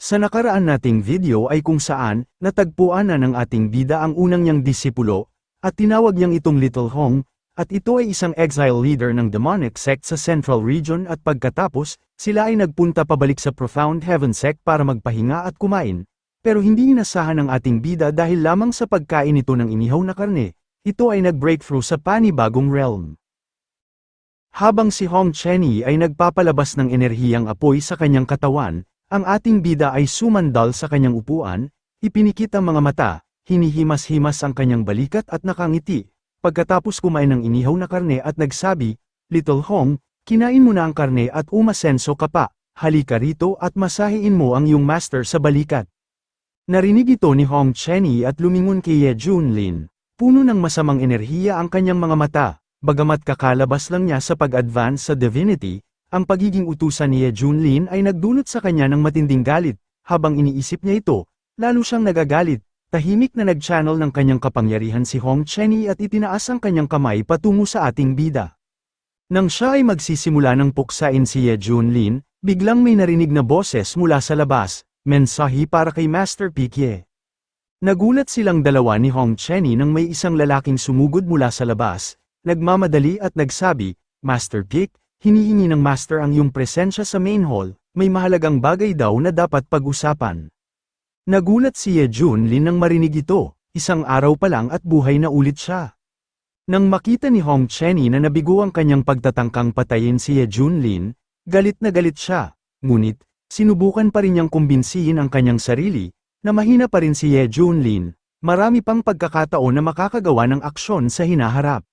Sa nakaraan nating video ay kung saan, natagpuan na ng ating bida ang unang niyang disipulo, at tinawag niyang itong Little Hong, at ito ay isang exile leader ng demonic sect sa Central Region at pagkatapos, sila ay nagpunta pabalik sa Profound Heaven sect para magpahinga at kumain. Pero hindi inasahan ng ating bida dahil lamang sa pagkain ito ng inihaw na karne, ito ay nag-breakthrough sa panibagong realm. Habang si Hong Chenny ay nagpapalabas ng enerhiyang apoy sa kanyang katawan, ang ating bida ay sumandal sa kanyang upuan, ipinikit ang mga mata, hinihimas-himas ang kanyang balikat at nakangiti, pagkatapos kumain ng inihaw na karne at nagsabi, "Little Hong, kinain mo na ang karne at umasenso ka pa, halika rito at masahiin mo ang iyong master sa balikat." Narinig ito ni Hong Chenny at lumingon kay Ye Junlin. Puno ng masamang enerhiya ang kanyang mga mata, bagamat kakalabas lang niya sa pag-advance sa divinity, ang pagiging utusan ni Ye Junlin ay nagdulot sa kanya ng matinding galit. Habang iniisip niya ito, lalo siyang nagagalit, tahimik na nag-channel ng kanyang kapangyarihan si Hong Chenny at itinaas ang kanyang kamay patungo sa ating bida. Nang siya ay magsisimula ng puksain si Ye Junlin, biglang may narinig na boses mula sa labas, "Mensahe para kay Master Pikye." Nagulat silang dalawa ni Hong Chenny nang may isang lalaking sumugod mula sa labas, nagmamadali at nagsabi, "Master Pik, hinihingi ng Master ang iyong presensya sa main hall, may mahalagang bagay daw na dapat pag-usapan." Nagulat si Ye Junlin nang marinig ito, isang araw pa lang at buhay na ulit siya. Nang makita ni Hong Chenny na nabigo ang kanyang pagtatangkang patayin si Ye Junlin, galit na galit siya, ngunit, sinubukan pa rin niyang kumbinsihin ang kanyang sarili, na mahina pa rin si Ye Junlin, marami pang pagkakataon na makakagawa ng aksyon sa hinaharap.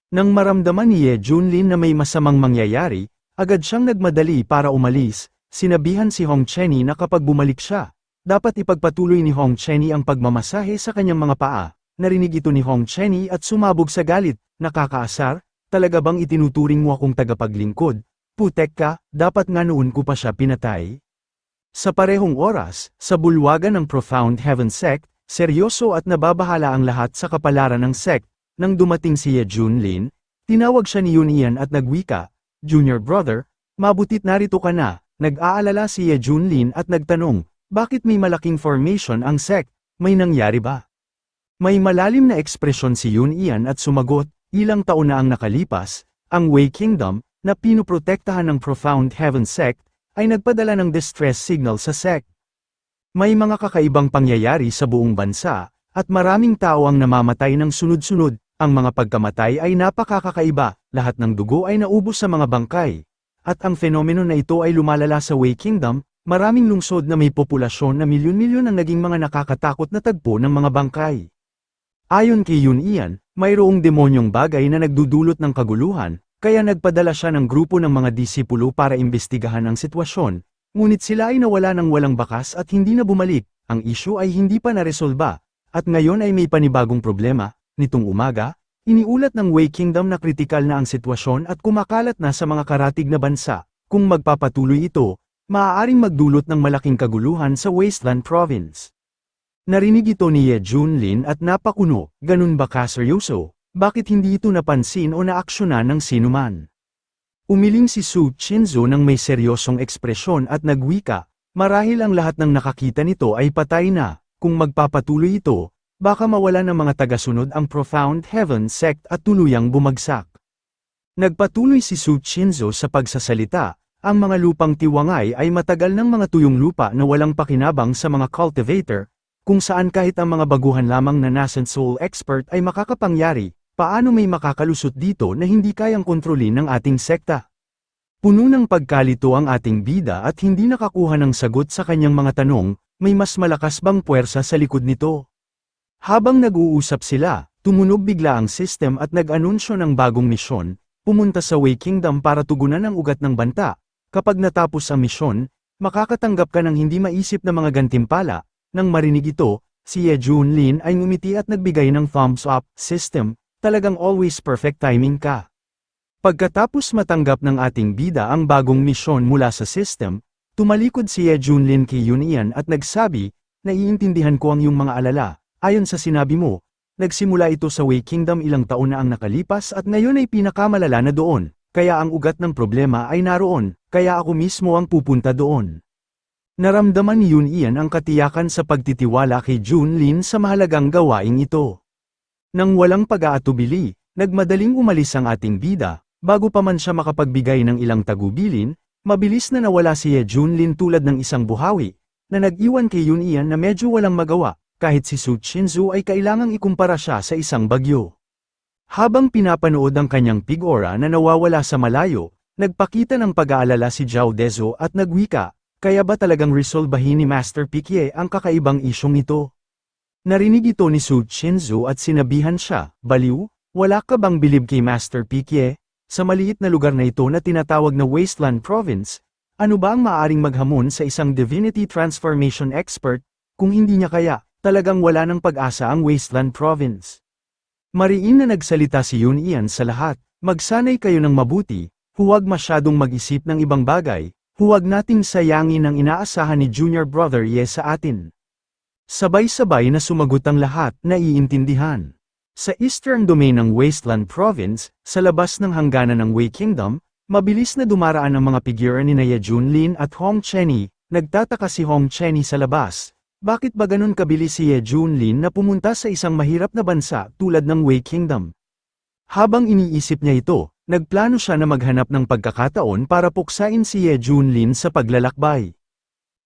Nang maramdaman ni Ye Junlin na may masamang mangyayari, agad siyang nagmadali para umalis, sinabihan si Hong Chenny na kapag bumalik siya, dapat ipagpatuloy ni Hong Chenny ang pagmamasahe sa kanyang mga paa. Narinig ito ni Hong Chenny at sumabog sa galit, "Nakakaasar, talaga bang itinuturing mo akong tagapaglingkod? Putek ka, dapat nga noon ko pa siya pinatay." Sa parehong oras, sa bulwagan ng Profound Heaven sect, seryoso at nababahala ang lahat sa kapalaran ng sect. Nang dumating si Ye Junlin, tinawag siya ni Yun Ian at nagwika, "Junior brother, mabutit narito ka na." Nag-aalala si Ye Junlin at nagtanong, "Bakit may malaking formation ang sect? May nangyari ba?" May malalim na ekspresyon si Yun Ian at sumagot, "Ilang taon na ang nakalipas, ang Wei Kingdom, na pinoprotektahan ng Profound Heaven sect, ay nagpadala ng distress signal sa sect. May mga kakaibang pangyayari sa buong bansa, at maraming tao ang namamatay ng sunod-sunod. Ang mga pagkamatay ay napakakakaiba, lahat ng dugo ay naubos sa mga bangkay. At ang fenomeno na ito ay lumalala sa Wei Kingdom, maraming lungsod na may populasyon na milyon-milyon ang naging mga nakakatakot na tagpo ng mga bangkay." Ayon kay Yun Ian, mayroong demonyong bagay na nagdudulot ng kaguluhan, kaya nagpadala siya ng grupo ng mga disipulo para imbestigahan ang sitwasyon, ngunit sila ay nawala ng walang bakas at hindi na bumalik, ang isyu ay hindi pa naresolba, at ngayon ay may panibagong problema. Nitong umaga, iniulat ng Wei Kingdom na kritikal na ang sitwasyon at kumakalat na sa mga karatig na bansa. Kung magpapatuloy ito, maaaring magdulot ng malaking kaguluhan sa Wasteland Province. Narinig ito ni Ye Junlin at napakuno, "Ganun ba kaseryoso? Bakit hindi ito napansin o naaksyonan ng sinuman?" Umiling si Su Chinzo nang may seryosong ekspresyon at nagwika, "Marahil ang lahat ng nakakita nito ay patay na. Kung magpapatuloy ito, baka mawala ng mga tagasunod ang Profound Heaven sect at tuluyang bumagsak." Nagpatuloy si Su Chinzo sa pagsasalita, "Ang mga lupang tiwangay ay matagal ng mga tuyong lupa na walang pakinabang sa mga cultivator, kung saan kahit ang mga baguhan lamang na nascent soul expert ay makakapangyari, paano may makakalusot dito na hindi kayang kontrolin ng ating sekta?" Puno ng pagkalito ang ating bida at hindi nakakuha ng sagot sa kanyang mga tanong, may mas malakas bang puwersa sa likod nito? Habang nag-uusap sila, tumunog bigla ang system at nag-anunsyo ng bagong misyon, pumunta sa Wei Kingdom para tugunan ang ugat ng banta. Kapag natapos ang misyon, makakatanggap ka ng hindi maisip na mga gantimpala. Nang marinig ito, si Ye Junlin ay ngumiti at nagbigay ng thumbs up. "System, talagang always perfect timing ka." Pagkatapos matanggap ng ating bida ang bagong misyon mula sa system, tumalikod si Ye Junlin kay Yun Ian at nagsabi, "Naiintindihan ko ang iyong mga alala. Ayon sa sinabi mo, nagsimula ito sa Wei Kingdom ilang taon na ang nakalipas at ngayon ay pinakamalala na doon, kaya ang ugat ng problema ay naroon, kaya ako mismo ang pupunta doon." Naramdaman ni Yun Ian ang katiyakan sa pagtitiwala kay Junlin sa mahalagang gawaing ito. Nang walang pag-aatubili, nagmadaling umalis ang ating bida, bago pa man siya makapagbigay ng ilang tagubilin, mabilis na nawala si Ye Junlin tulad ng isang buhawi, na nag-iwan kay Yun Ian na medyo walang magawa, kahit si Su Chinzu ay kailangang ikumpara siya sa isang bagyo. Habang pinapanood ang kanyang pig-aura na nawawala sa malayo, nagpakita ng pag-aalala si Zhao Dezo at nagwika, kaya ba talagang resolbahin ni Master Pikie ang kakaibang isyong ito? Narinig ito ni Su Chinzu at sinabihan siya, "Baliw, wala ka bang bilib kay Master Pikie? Sa maliit na lugar na ito na tinatawag na Wasteland Province, ano ba ang maaaring maghamon sa isang Divinity Transformation Expert, kung hindi niya kaya, talagang wala ng pag-asa ang Wasteland Province." Mariin na nagsalita si Yun Ian sa lahat, "Magsanay kayo ng mabuti, huwag masyadong mag-isip ng ibang bagay, huwag nating sayangin ang inaasahan ni Junior Brother Ye sa atin." Sabay-sabay na sumagot ang lahat, naiintindihan. Sa Eastern Domain ng Wasteland Province, sa labas ng hangganan ng Wei Kingdom, mabilis na dumaraan ang mga figura ni Ye Junlin at Hong Chenny. Nagtataka si Hong Chenny sa labas. Bakit ba ganun kabilis si Ye Junlin na pumunta sa isang mahirap na bansa tulad ng Wei Kingdom? Habang iniisip niya ito, nagplano siya na maghanap ng pagkakataon para puksain si Ye Junlin sa paglalakbay.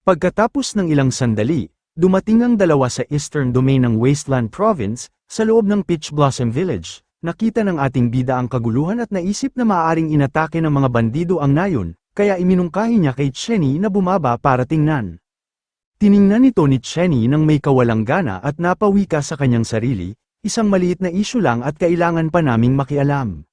Pagkatapos ng ilang sandali, dumating ang dalawa sa Eastern Domain ng Wasteland Province, sa loob ng Peach Blossom Village. Nakita ng ating bida ang kaguluhan at naisip na maaaring inatake ng mga bandido ang nayon, kaya iminungkahi niya kay Chenny na bumaba para tingnan. Tiningnan ito ni Chenny nang may kawalang gana at napawika sa kanyang sarili, "Isang maliit na isyu lang at kailangan pa naming makialam."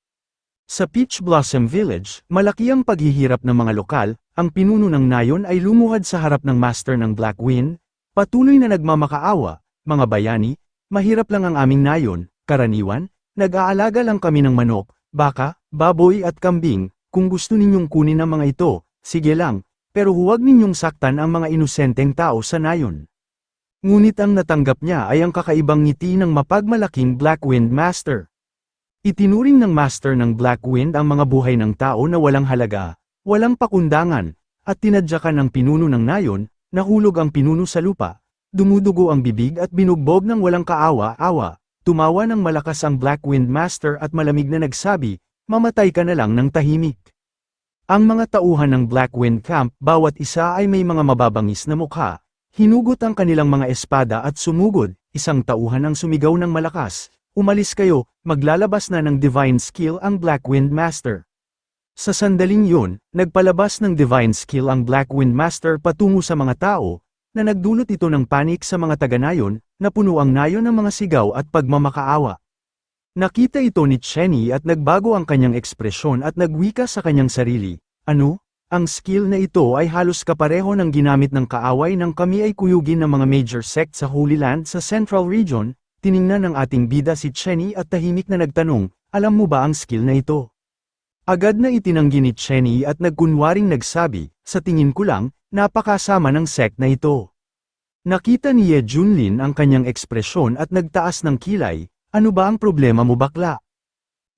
Sa Peach Blossom Village, malaki ang paghihirap ng mga lokal, ang pinuno ng nayon ay lumuhad sa harap ng master ng Black Wind, patuloy na nagmamakaawa, "Mga bayani, mahirap lang ang aming nayon, karaniwan, nag-aalaga lang kami ng manok, baka, baboy at kambing, kung gusto ninyong kunin ang mga ito, sige lang, pero huwag ninyong saktan ang mga inosenteng tao sa nayon." Ngunit ang natanggap niya ay ang kakaibang ngiti ng mapagmalaking Black Wind Master. Itinuring ng Master ng Black Wind ang mga buhay ng tao na walang halaga, walang pakundangan, at tinadyakan ng pinuno ng nayon, nahulog ang pinuno sa lupa, dumudugo ang bibig at binugbog ng walang kaawa-awa, tumawa ng malakas ang Black Wind Master at malamig na nagsabi, "Mamatay ka na lang ng tahimik." Ang mga tauhan ng Black Wind Camp, bawat isa ay may mga mababangis na mukha, hinugot ang kanilang mga espada at sumugod, isang tauhan ang sumigaw ng malakas, "Umalis kayo, maglalabas na ng divine skill ang Black Wind Master." Sa sandaling yun, nagpalabas ng divine skill ang Black Wind Master patungo sa mga tao, na nagdulot ito ng panik sa mga taga-nayon, na puno ang nayon ng mga sigaw at pagmamakaawa. Nakita ito ni Chenny at nagbago ang kanyang ekspresyon at nagwika sa kanyang sarili, "Ano? Ang skill na ito ay halos kapareho ng ginamit ng kaaway ng kami ay kuyugin ng mga major sect sa Holy Land sa Central Region." Tiningnan ng ating bida si Chenny at tahimik na nagtanong, "Alam mo ba ang skill na ito?" Agad na itinanggi ni Chenny at nagkunwaring nagsabi, "Sa tingin ko lang, napakasama ng sect na ito." Nakita ni Ye Junlin ang kanyang ekspresyon at nagtaas ng kilay, "Ano ba ang problema mo bakla?"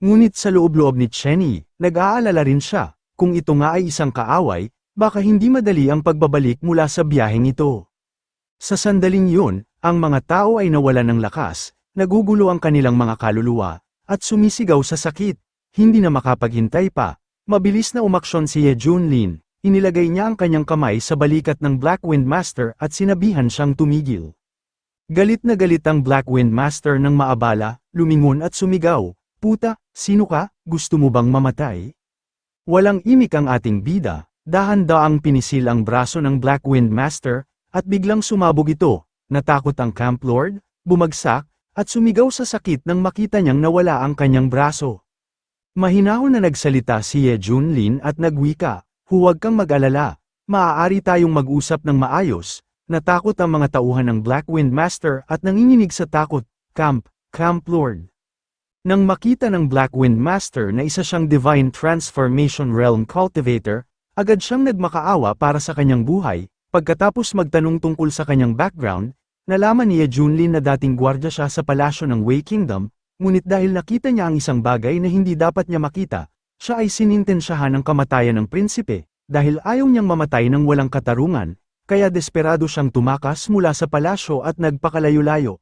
Ngunit sa loob-loob ni Chenny, nag-aalala rin siya, kung ito nga ay isang kaaway, baka hindi madali ang pagbabalik mula sa biyaheng ito. Sa sandaling yun, ang mga tao ay nawalan ng lakas, nagugulo ang kanilang mga kaluluwa, at sumisigaw sa sakit. Hindi na makapaghintay pa, mabilis na umaksyon si Ye Junlin, inilagay niya ang kanyang kamay sa balikat ng Black Wind Master at sinabihan siyang tumigil. Galit na galit ang Black Wind Master nang maabala, lumingon at sumigaw, "Puta, sino ka? Gusto mo bang mamatay?" Walang imik ang ating bida, dahan-daang pinisil ang braso ng Black Wind Master, at biglang sumabog ito, natakot ang Camp Lord, bumagsak, at sumigaw sa sakit nang makita niyang nawala ang kanyang braso. Mahinahon na nagsalita si Ye Junlin at nagwika, "Huwag kang mag-alala, maaari tayong mag-usap ng maayos." Natakot ang mga tauhan ng Black Wind Master at nanginginig sa takot, Camp Lord." Nang makita ng Black Wind Master na isa siyang Divine Transformation Realm Cultivator, agad siyang nagmakaawa para sa kanyang buhay. Pagkatapos magtanong tungkol sa kanyang background, nalaman ni Ye Junlin na dating gwardya siya sa palasyo ng Wei Kingdom, ngunit dahil nakita niya ang isang bagay na hindi dapat niya makita, siya ay sinintensyahan ng kamatayan ng prinsipe, dahil ayaw niyang mamatay ng walang katarungan, kaya desperado siyang tumakas mula sa palasyo at nagpakalayo-layo.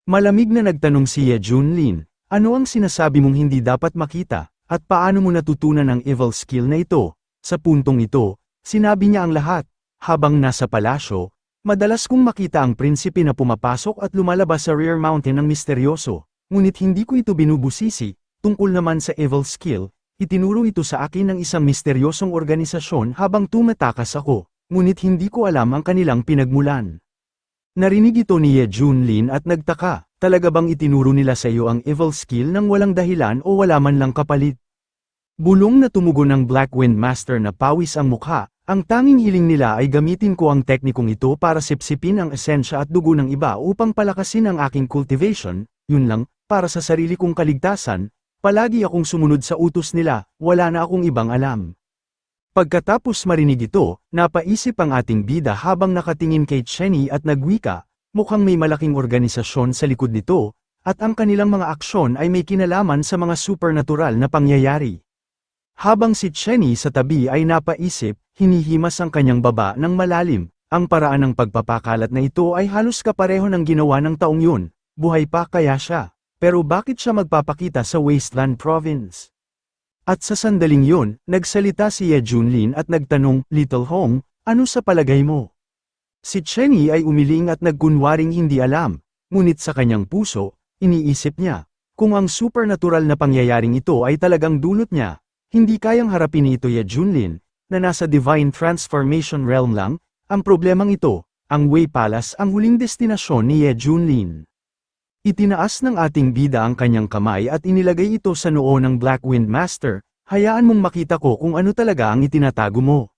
Malamig na nagtanong si Ye Junlin, ano ang sinasabi mong hindi dapat makita, at paano mo natutunan ang evil skill na ito? Sa puntong ito, sinabi niya ang lahat. Habang nasa palasyo, madalas kong makita ang prinsipe na pumapasok at lumalabas sa rear mountain ng misteryoso, ngunit hindi ko ito binubusisi. Tungkol naman sa evil skill, itinuro ito sa akin ng isang misteryosong organisasyon habang tumatakas ako, ngunit hindi ko alam ang kanilang pinagmulan. Narinig ito ni Ye Junlin at nagtaka, talaga bang itinuro nila sa iyo ang evil skill nang walang dahilan o wala man lang kapalit? Bulong na tumugon ng Black Wind Master na pawis ang mukha, ang tanging hiling nila ay gamitin ko ang teknikong ito para sipsipin ang esensya at dugo ng iba upang palakasin ang aking cultivation, yun lang, para sa sarili kong kaligtasan, palagi akong sumunod sa utos nila, wala na akong ibang alam. Pagkatapos marinig ito, napaisip ang ating bida habang nakatingin kay Chenny at nagwika, mukhang may malaking organisasyon sa likod nito, at ang kanilang mga aksyon ay may kinalaman sa mga supernatural na pangyayari. Habang si Chenny sa tabi ay napaisip, hinihimas ang kanyang baba ng malalim, ang paraan ng pagpapakalat na ito ay halos kapareho ng ginawa ng taong yun, buhay pa kaya siya, pero bakit siya magpapakita sa Wasteland Province? At sa sandaling yun, nagsalita si Ye Junlin at nagtanong, Little Hong, ano sa palagay mo? Si Chenny ay umiling at nagkunwaring hindi alam, ngunit sa kanyang puso, iniisip niya, kung ang supernatural na pangyayaring ito ay talagang dulot niya, hindi kayang harapin ni ito Ye Junlin, na nasa Divine Transformation Realm lang, ang problemang ito, ang Wei Palace ang huling destinasyon ni Ye Junlin. Itinaas ng ating bida ang kanyang kamay at inilagay ito sa noo ng Black Wind Master, hayaan mong makita ko kung ano talaga ang itinatago mo.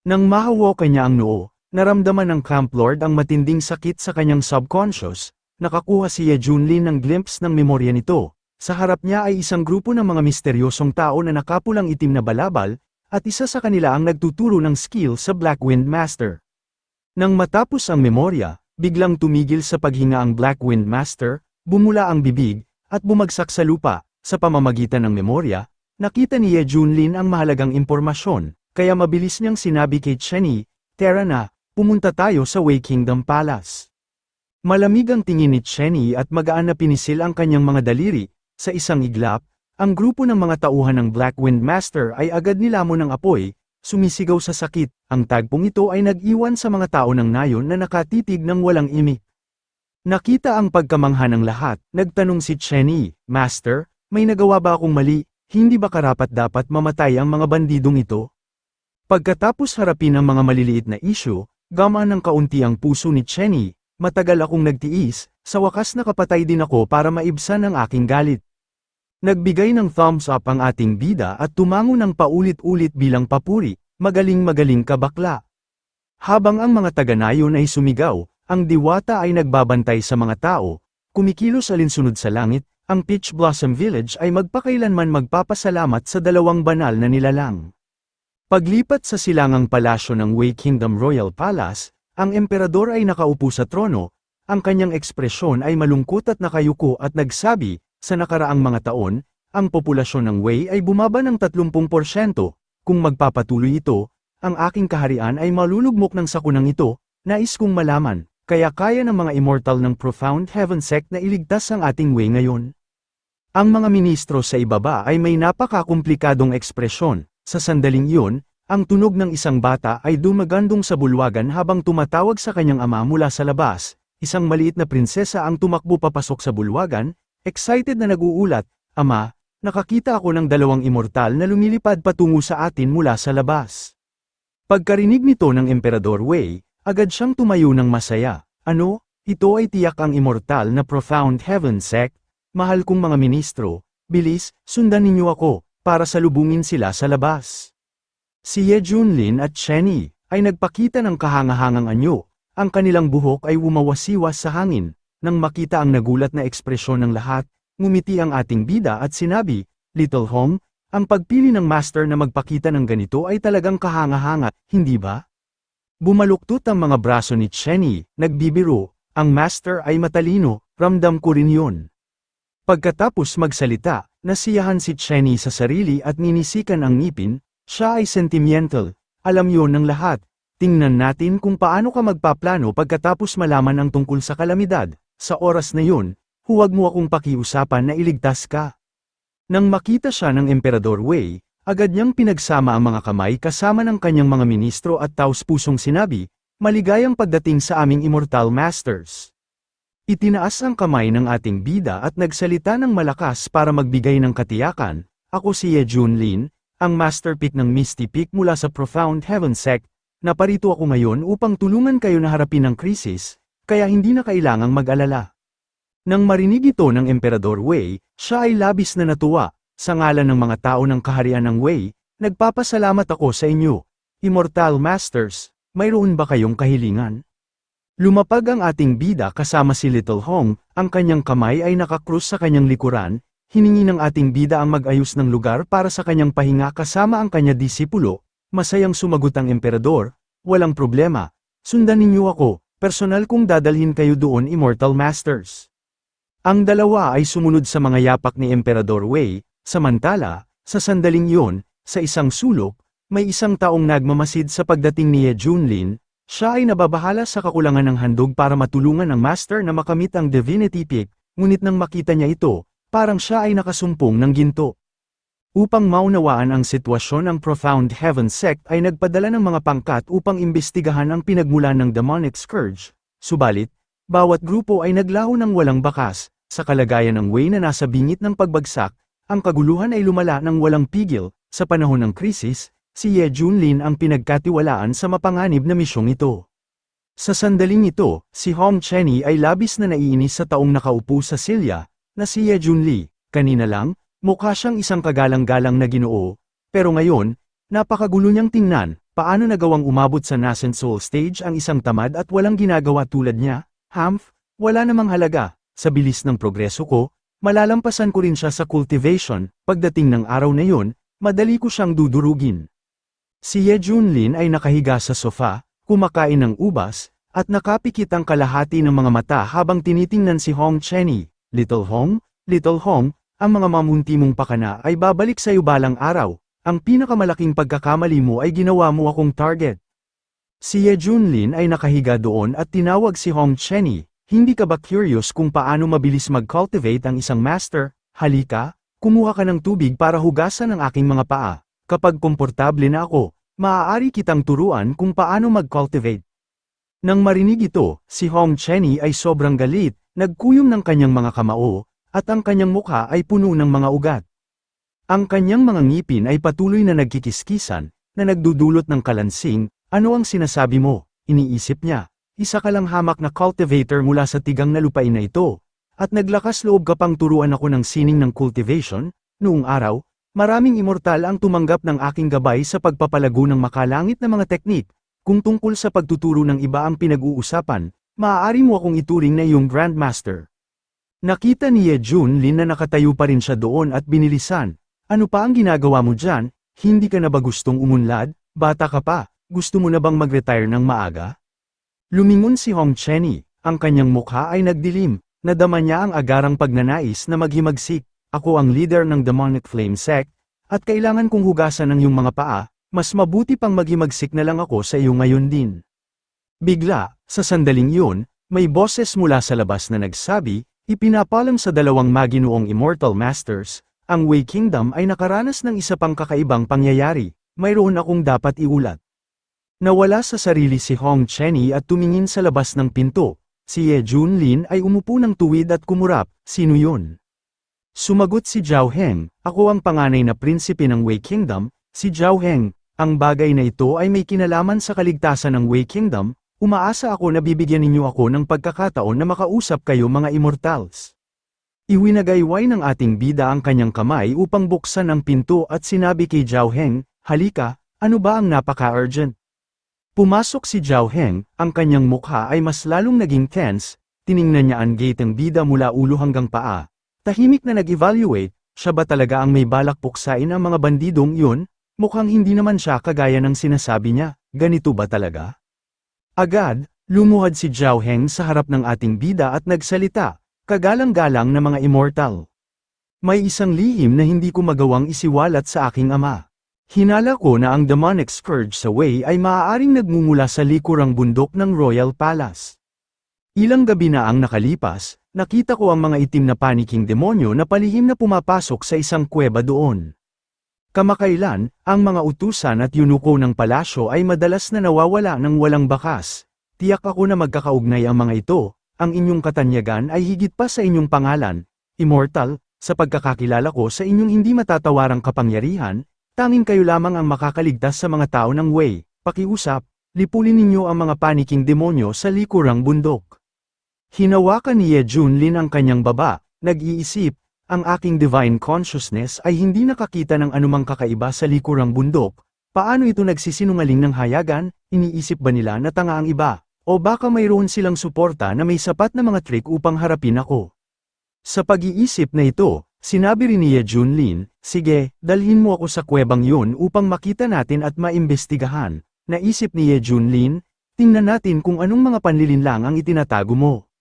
Nang mahawakan niya ang noo, naramdaman ng Camp Lord ang matinding sakit sa kanyang subconscious, nakakuha si Ye Junlin ng glimpse ng memorya nito. Sa harap niya ay isang grupo ng mga misteryosong tao na nakapulang itim na balabal, at isa sa kanila ang nagtuturo ng skill sa Black Wind Master. Nang matapos ang memorya, biglang tumigil sa paghinga ang Black Wind Master, bumula ang bibig, at bumagsak sa lupa. Sa pamamagitan ng memorya, nakita ni Ye Junlin ang mahalagang impormasyon, kaya mabilis niyang sinabi kay Chenny, tara na, pumunta tayo sa Wei Kingdom Palace. Malamig ang tingin ni Chenny at magaan na pinisil ang kanyang mga daliri. Sa isang iglap, ang grupo ng mga tauhan ng Black Wind Master ay agad nilamon ng apoy, sumisigaw sa sakit. Ang tagpong ito ay nag-iwan sa mga tao ng nayon na nakatitig ng walang imik. Nakita ang pagkamangha ng lahat, nagtanong si Chenny, Master, may nagawa ba akong mali, hindi ba karapat-dapat mamatay ang mga bandidong ito? Pagkatapos harapin ang mga maliliit na issue, gamaan ng kaunti ang puso ni Chenny, matagal akong nagtiis, sa wakas nakapatay din ako para maibsan ang aking galit. Nagbigay ng thumbs up ang ating bida at tumango ng paulit-ulit bilang papuri, magaling-magaling ka bakla. Habang ang mga taga-nayon ay sumigaw, ang diwata ay nagbabantay sa mga tao, kumikilos alinsunod sa langit, ang Peach Blossom Village ay magpakailanman magpapasalamat sa dalawang banal na nilalang. Paglipat sa silangang palasyo ng Wei Kingdom Royal Palace, ang emperador ay nakaupo sa trono, ang kanyang ekspresyon ay malungkot at nakayuko at nagsabi, sa nakaraang mga taon, ang populasyon ng Wei ay bumaba ng 30%, kung magpapatuloy ito, ang aking kaharian ay malulugmok ng sakunang ito, nais kong malaman, kaya kaya ng mga immortal ng Profound Heaven Sect na iligtas ang ating Wei ngayon. Ang mga ministro sa ibaba ay may napakakomplikadong ekspresyon, sa sandaling iyon, ang tunog ng isang bata ay dumagandong sa bulwagan habang tumatawag sa kanyang ama mula sa labas, isang maliit na prinsesa ang tumakbo papasok sa bulwagan, excited na nag-uulat, Ama, nakakita ako ng dalawang immortal na lumilipad patungo sa atin mula sa labas. Pagkarinig nito ng Emperador Wei, agad siyang tumayo ng masaya. Ano, ito ay tiyak ang immortal na Profound Heaven Sect, mahal kong mga ministro, bilis, sundan ninyo ako, para salubungin sila sa labas. Si Ye Junlin at Chenny ay nagpakita ng kahangahangang anyo, ang kanilang buhok ay umawasiwas sa hangin. Nang makita ang nagulat na ekspresyon ng lahat, ngumiti ang ating bida at sinabi, Little Hong, ang pagpili ng master na magpakita ng ganito ay talagang kahanga-hanga, hindi ba? Bumaluktot ang mga braso ni Chenny, nagbibiro, ang master ay matalino, ramdam ko rin yun. Pagkatapos magsalita, nasiyahan si Chenny sa sarili at ninisikan ang ngipin, siya ay sentimental, alam yon ng lahat, Tingnan natin kung paano ka magpaplano pagkatapos malaman ang tungkol sa kalamidad. Sa oras na yun, huwag mo akong pakiusapan na iligtas ka. Nang makita siya ng Emperador Wei, agad niyang pinagsama ang mga kamay kasama ng kanyang mga ministro at taos-pusong sinabi, "Maligayang pagdating sa aming Immortal Masters." Itinaas ang kamay ng ating bida at nagsalita ng malakas para magbigay ng katiyakan, "Ako si Ye Junlin, ang Master Pick ng Misty Peak mula sa Profound Heaven Sect. Naparito ako ngayon upang tulungan kayo na harapin ang krisis, kaya hindi na kailangang mag-alala." Nang marinig ito ng Emperador Wei, siya ay labis na natuwa. "Sa ngalan ng mga tao ng kaharian ng Wei, nagpapasalamat ako sa inyo. Immortal Masters, mayroon ba kayong kahilingan?" Lumapag ang ating bida kasama si Little Hong, ang kanyang kamay ay nakakrus sa kanyang likuran, hiningi ng ating bida ang mag-ayos ng lugar para sa kanyang pahinga kasama ang kanya disipulo. Masayang sumagot ang emperador, "Walang problema, sundan ninyo ako, personal kong dadalhin kayo doon Immortal Masters." Ang dalawa ay sumunod sa mga yapak ni Emperador Wei, samantala, sa sandaling iyon, sa isang sulok, may isang taong nagmamasid sa pagdating ni Ye Junlin. Siya ay nababahala sa kakulangan ng handog para matulungan ang master na makamit ang Divinity Peak, ngunit nang makita niya ito, parang siya ay nakasumpong ng ginto. Upang maunawaan ang sitwasyon, ang Profound Heaven Sect ay nagpadala ng mga pangkat upang imbestigahan ang pinagmulan ng demonic scourge. Subalit, bawat grupo ay naglaho ng walang bakas. Sa kalagayan ng Wei na nasa bingit ng pagbagsak, ang kaguluhan ay lumala ng walang pigil. Sa panahon ng krisis, si Ye Junlin ang pinagkatiwalaan sa mapanganib na misyong ito. Sa sandaling ito, si Hong Chenny ay labis na naiinis sa taong nakaupo sa silya, na si Ye Junli. Kanina lang, mukha siyang isang kagalang-galang na ginoo, pero ngayon, napakagulo niyang tingnan. Paano nagawang umabot sa Nascent Soul Stage ang isang tamad at walang ginagawa tulad niya? Humph, wala namang halaga. Sa bilis ng progreso ko, malalampasan ko rin siya sa cultivation. Pagdating ng araw na yun, madali ko siyang dudurugin. Si Ye Junlin ay nakahiga sa sofa, kumakain ng ubas, at nakapikit ang kalahati ng mga mata habang tinitingnan si Hong Chenny. Little Hong, ang mga mamunti mong pakana ay babalik sa iyo balang araw. Ang pinakamalaking pagkakamali mo ay ginawa mo akong target." Si Ye Junlin ay nakahiga doon at tinawag si Hong Chenny. "Hindi ka ba curious kung paano mabilis mag-cultivate ang isang master? Halika, kumuha ka ng tubig para hugasan ang aking mga paa. Kapag komportable na ako, maaari kitang turuan kung paano mag-cultivate." Nang marinig ito, si Hong Chenny ay sobrang galit, nagkuyom ng kanyang mga kamao, at ang kanyang mukha ay puno ng mga ugat. Ang kanyang mga ngipin ay patuloy na nagkikiskisan, na nagdudulot ng kalansing. "Ano ang sinasabi mo?" iniisip niya. "Isa ka lang hamak na cultivator mula sa tigang na lupain na ito, at naglakas loob ka pang turuan ako ng sining ng cultivation?" Noong araw, maraming immortal ang tumanggap ng aking gabay sa pagpapalago ng makalangit na mga teknik. Kung tungkol sa pagtuturo ng iba ang pinag-uusapan, maaari mo akong ituring na iyong Grandmaster. Nakita ni Ye Junlin na nakatayo pa rin siya doon at binilisan. "Ano pa ang ginagawa mo dyan? Hindi ka na ba gustong umunlad? Bata ka pa, gusto mo na bang mag-retire ng maaga?" Lumingon si Hong Chenny, ang kanyang mukha ay nagdilim, nadama niya ang agarang pagnanais na maghimagsik. "Ako ang leader ng Demonic Flame Sect, at kailangan kong hugasan ang iyong mga paa, mas mabuti pang maghimagsik na lang ako sa iyo ngayon din." Bigla, sa sandaling iyon, may boses mula sa labas na nagsabi, "Ipinapalam sa dalawang maginoong Immortal Masters, ang Wei Kingdom ay nakaranas ng isa pang kakaibang pangyayari. Mayroon akong dapat iulat." Nawala sa sarili si Hong Chenny at tumingin sa labas ng pinto. Si Ye Junlin ay umupo ng tuwid at kumurap. "Sino yun?" Sumagot si Zhao Heng, "Ako ang panganay na prinsipe ng Wei Kingdom." Si Zhao Heng, "Ang bagay na ito ay may kinalaman sa kaligtasan ng Wei Kingdom. Umaasa ako na bibigyan ninyo ako ng pagkakataon na makausap kayo mga immortals." Iwinagayway ng ating bida ang kanyang kamay upang buksan ang pinto at sinabi kay Zhao Heng, "Halika, ano ba ang napaka-urgent?" Pumasok si Zhao Heng, ang kanyang mukha ay mas lalong naging tense, tiningnan niya ang gate ng bida mula ulo hanggang paa. Tahimik na nag-evaluate, siya ba talaga ang may balak puksain ang mga bandidong yun? Mukhang hindi naman siya kagaya ng sinasabi niya, ganito ba talaga? Agad, lumuhad si Zhao Heng sa harap ng ating bida at nagsalita, "Kagalang-galang na mga immortal. May isang lihim na hindi ko magawang isiwalat sa aking ama. Hinala ko na ang demonic scourge sa Wei ay maaaring nagmumula sa likurang bundok ng Royal Palace. Ilang gabi na ang nakalipas, nakita ko ang mga itim na paniking demonyo na palihim na pumapasok sa isang kuweba doon. Kamakailan, ang mga utusan at yunuko ng palasyo ay madalas na nawawala ng walang bakas. Tiyak ako na magkakaugnay ang mga ito, ang inyong katanyagan ay higit pa sa inyong pangalan, Immortal, sa pagkakakilala ko sa inyong hindi matatawarang kapangyarihan. Tanging kayo lamang ang makakaligtas sa mga tao ng Wei. Pakiusap, lipulin ninyo ang mga paniking demonyo sa likurang bundok. Hinawakan ni Ye Junlin ang kanyang baba, nag-iisip, ang aking divine consciousness ay hindi nakakita ng anumang kakaiba sa likurang bundok. Paano ito nagsisinungaling ng hayagan? Iniisip ba nila na tanga ang iba? O baka mayroon silang suporta na may sapat na mga trick upang harapin ako? Sa pag-iisip na ito, sinabi rin ni Ye Junlin, sige, dalhin mo ako sa kuwebang yun upang makita natin at maimbestigahan. Naisip ni Ye Junlin, tingnan natin kung anong mga panlilinlang ang itinatago mo.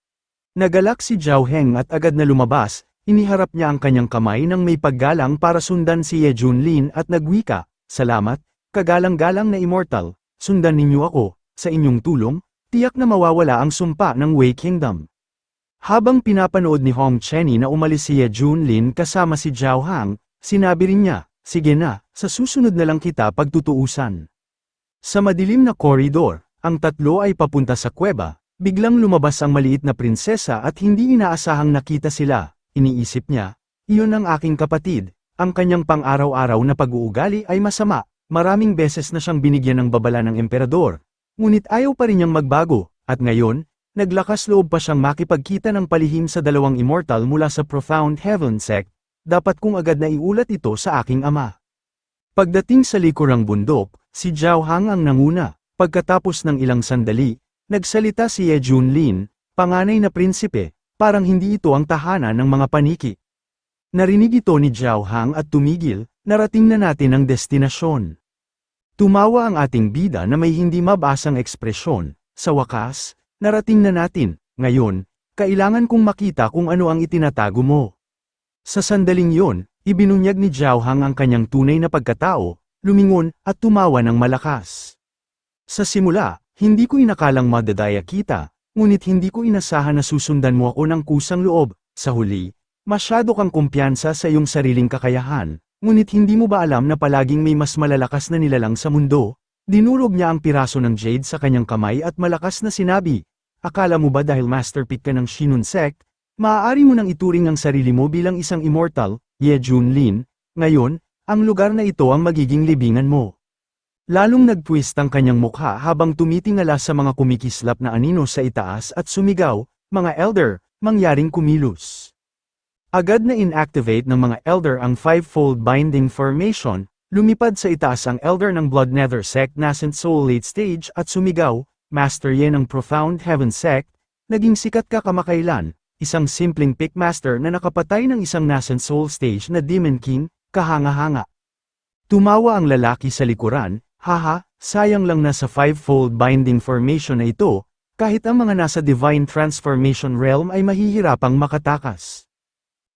Nagalak si Zhao Heng at agad na lumabas, iniharap niya ang kanyang kamay nang may paggalang para sundan si Ye Junlin at nagwika, salamat, kagalang-galang na Immortal, sundan ninyo ako, sa inyong tulong, tiyak na mawawala ang sumpa ng Wei Kingdom. Habang pinapanood ni Hong Chenny na umalis si Ye Junlin kasama si Zhao Hang, sinabi rin niya, sige na, sa susunod na lang kita pagtutuusan. Sa madilim na koridor, ang tatlo ay papunta sa kuweba, biglang lumabas ang maliit na prinsesa at hindi inaasahang nakita sila. Iniisip niya, iyon ang aking kapatid, ang kanyang pang-araw-araw na pag-uugali ay masama, maraming beses na siyang binigyan ng babala ng emperador. Ngunit ayaw pa rin niyang magbago, at ngayon, naglakas loob pa siyang makipagkita ng palihim sa dalawang immortal mula sa Profound Heaven Sect, dapat kong agad na iulat ito sa aking ama. Pagdating sa likurang bundok, si Zhao Hang ang nanguna, pagkatapos ng ilang sandali, nagsalita si Ye Junlin, panganay na prinsipe, parang hindi ito ang tahanan ng mga paniki. Narinig ito ni Zhao Hang at tumigil, narating na natin ang destinasyon. Tumawa ang ating bida na may hindi mabasang ekspresyon, sa wakas, narating na natin, ngayon, kailangan kong makita kung ano ang itinatago mo. Sa sandaling yon, ibinunyag ni Zhao Hang ang kanyang tunay na pagkatao, lumingon, at tumawa ng malakas. Sa simula, hindi ko inakalang madadaya kita, ngunit hindi ko inasahan na susundan mo ako ng kusang loob. Sa huli, masyado kang kumpiyansa sa iyong sariling kakayahan, ngunit hindi mo ba alam na palaging may mas malalakas na nilalang sa mundo? Dinurog niya ang piraso ng jade sa kanyang kamay at malakas na sinabi, akala mo ba dahil masterpick ka ng Shinun Sect, maaari mo nang ituring ang sarili mo bilang isang immortal, Ye Junlin, ngayon, ang lugar na ito ang magiging libingan mo. Lalong nagtwist ang kanyang mukha habang tumitingala sa mga kumikislap na anino sa itaas at sumigaw, mga elder, mangyaring kumilos. Agad na inactivate ng mga elder ang five-fold binding formation, lumipad sa itaas ang elder ng Blood Nether Sect Nascent Soul late stage at sumigaw, Master Ye ng Profound Heaven Sect, naging sikat ka kamakailan, isang simpleng pickmaster na nakapatay ng isang Nascent Soul stage na Demon King, kahanga-hanga. Tumawa ang lalaki sa likuran, haha, sayang lang na sa five-fold binding formation na ito, kahit ang mga nasa Divine Transformation Realm ay mahihirapang makatakas.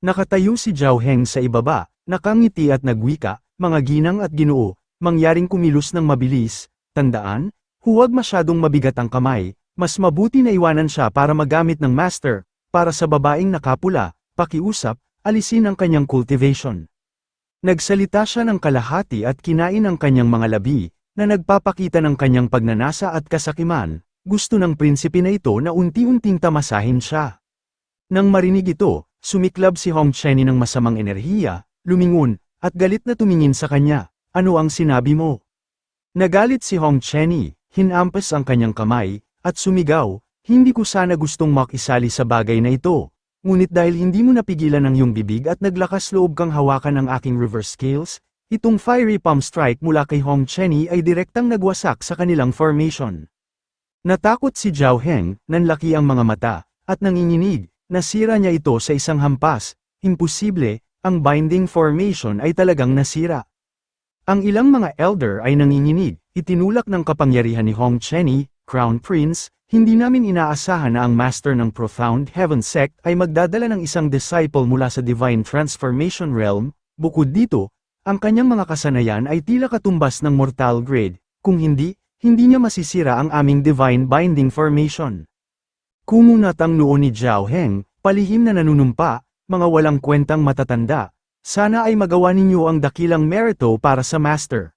Nakatayo si Zhao Heng sa ibaba, nakangiti at nagwika, mga ginang at ginoo, mangyaring kumilos ng mabilis, tandaan, huwag masyadong mabigat ang kamay, mas mabuti na iwanan siya para magamit ng master, para sa babaeng nakapula, pakiusap, alisin ang kanyang cultivation. Nagsalita siya ng kalahati at kinain ang kanyang mga labi, na nagpapakita ng kanyang pagnanasa at kasakiman, gusto ng prinsipe na ito na unti-unting tamasahin siya. Nang marinig ito, sumiklab si Hong Chenny ng masamang enerhiya, lumingon, at galit na tumingin sa kanya, ano ang sinabi mo? Nagalit si Hong Chenny, hinampas ang kanyang kamay, at sumigaw, hindi ko sana gustong makisali sa bagay na ito, ngunit dahil hindi mo napigilan ang iyong bibig at naglakas loob kang hawakan ang aking reverse scales, itong fiery palm strike mula kay Hong Chenny ay direktang nagwasak sa kanilang formation. Natakot si Zhao Heng, nanlaki ang mga mata, at nanginginig, nasira niya ito sa isang hampas, imposible, ang binding formation ay talagang nasira. Ang ilang mga elder ay nanginginig, itinulak ng kapangyarihan ni Hong Chenny, Crown Prince, hindi namin inaasahan na ang master ng Profound Heaven Sect ay magdadala ng isang disciple mula sa Divine Transformation Realm, bukod dito, Ang kanyang mga kasanayan ay tila katumbas ng mortal grade, kung hindi, hindi niya masisira ang aming divine binding formation. Kumunat ang noo ni Zhao Heng, palihim na nanunumpa, mga walang kwentang matatanda. Sana ay magawa ninyo ang dakilang merito para sa master.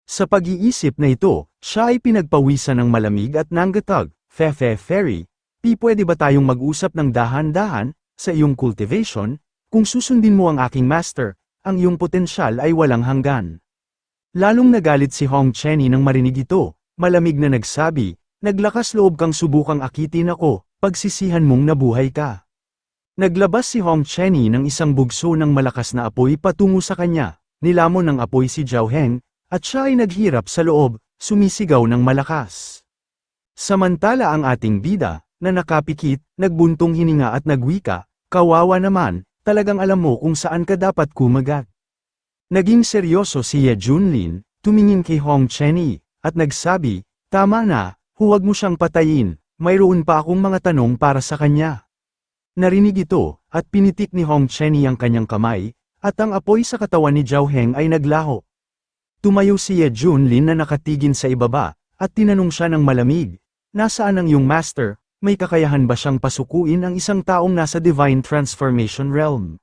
Sa pag-iisip na ito, siya ay pinagpawisan ng malamig at nanggatag. Fairy, pwede ba tayong mag-usap ng dahan-dahan, sa iyong cultivation? Kung susundin mo ang aking master, ang iyong potensyal ay walang hanggan. Lalong nagalit si Hong Chenny nang marinig ito, malamig na nagsabi, naglakas loob kang subukang akitin ako, pagsisihan mong nabuhay ka. Naglabas si Hong Chenny ng isang bugso ng malakas na apoy patungo sa kanya, nilamon ng apoy si Zhao Heng, at siya ay naghirap sa loob, sumisigaw ng malakas. Samantala ang ating bida, na nakapikit, nagbuntong hininga at nagwika, kawawa naman, talagang alam mo kung saan ka dapat kumagat. Naging seryoso si Ye Junlin, tumingin kay Hong Chenny, at nagsabi, tama na, huwag mo siyang patayin, mayroon pa akong mga tanong para sa kanya. Narinig ito, at pinitik ni Hong Chenny ang kanyang kamay, at ang apoy sa katawan ni Zhao Heng ay naglaho. Tumayo si Ye Junlin na nakatigin sa ibaba, at tinanong siya ng malamig, nasaan ang iyong master, may kakayahan ba siyang pasukuin ang isang taong nasa divine transformation realm?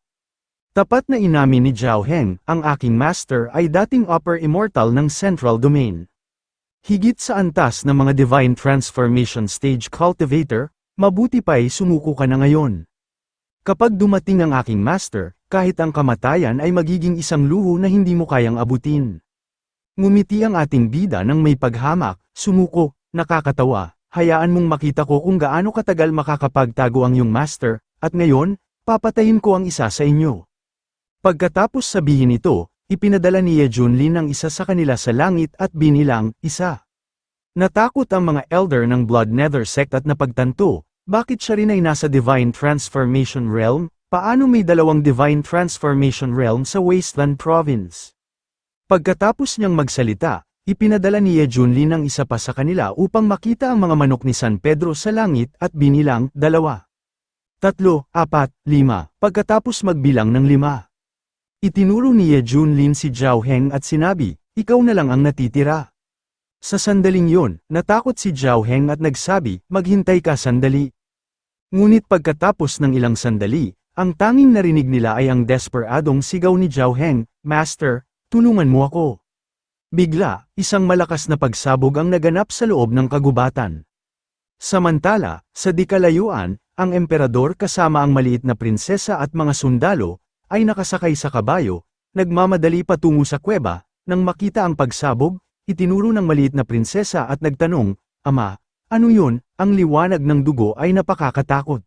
Tapat na inamin ni Zhao Heng, ang aking master ay dating upper immortal ng central domain. Higit sa antas ng mga divine transformation stage cultivator, mabuti pa'y sumuko ka na ngayon. Kapag dumating ang aking master, kahit ang kamatayan ay magiging isang luho na hindi mo kayang abutin. Ngumiti ang ating bida ng may paghamak, sumuko, nakakatawa, hayaan mong makita ko kung gaano katagal makakapagtago ang iyong master, at ngayon, papatayin ko ang isa sa inyo. Pagkatapos sabihin ito, ipinadala ni Ye Junlin ang isa sa kanila sa langit at binilang, isa. Natakot ang mga elder ng Blood Nether sect at napagtanto, bakit siya rin ay nasa Divine Transformation Realm, paano may dalawang Divine Transformation Realm sa Wasteland Province? Pagkatapos niyang magsalita, ipinadala ni Ye Junlin ang isa pa sa kanila upang makita ang mga manok ni San Pedro sa langit at binilang, 2, 3, 4, 5, pagkatapos magbilang ng 5. Itinuro ni Ye Junlin si Zhao Heng at sinabi, ikaw na lang ang natitira. Sa sandaling yon, natakot si Zhao Heng at nagsabi, maghintay ka sandali. Ngunit pagkatapos ng ilang sandali, ang tanging narinig nila ay ang desperadong sigaw ni Zhao Heng, Master, tulungan mo ako. Bigla, isang malakas na pagsabog ang naganap sa loob ng kagubatan. Samantala, sa di kalayuan, ang emperador kasama ang maliit na prinsesa at mga sundalo, ay nakasakay sa kabayo, nagmamadali patungo sa kuweba, nang makita ang pagsabog, itinuro ng maliit na prinsesa at nagtanong, Ama, ano yun? Ang liwanag ng dugo ay napakakatakot.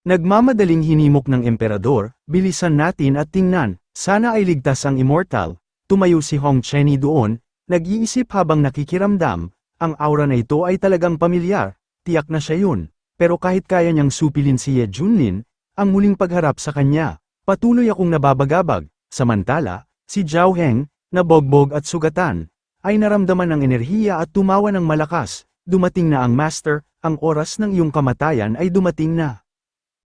Nagmamadaling hinimok ng emperador, bilisan natin at tingnan, sana ay ligtas ang immortal. Tumayo si Hong Chenny doon, nag-iisip habang nakikiramdam, ang aura na ito ay talagang pamilyar, tiyak na siya yun, pero kahit kaya niyang supilin si Ye Junlin, ang muling pagharap sa kanya, patuloy akong nababagabag, samantala, si Zhao Heng, na bogbog at sugatan, ay naramdaman ng enerhiya at tumawa ng malakas, dumating na ang master, ang oras ng iyong kamatayan ay dumating na.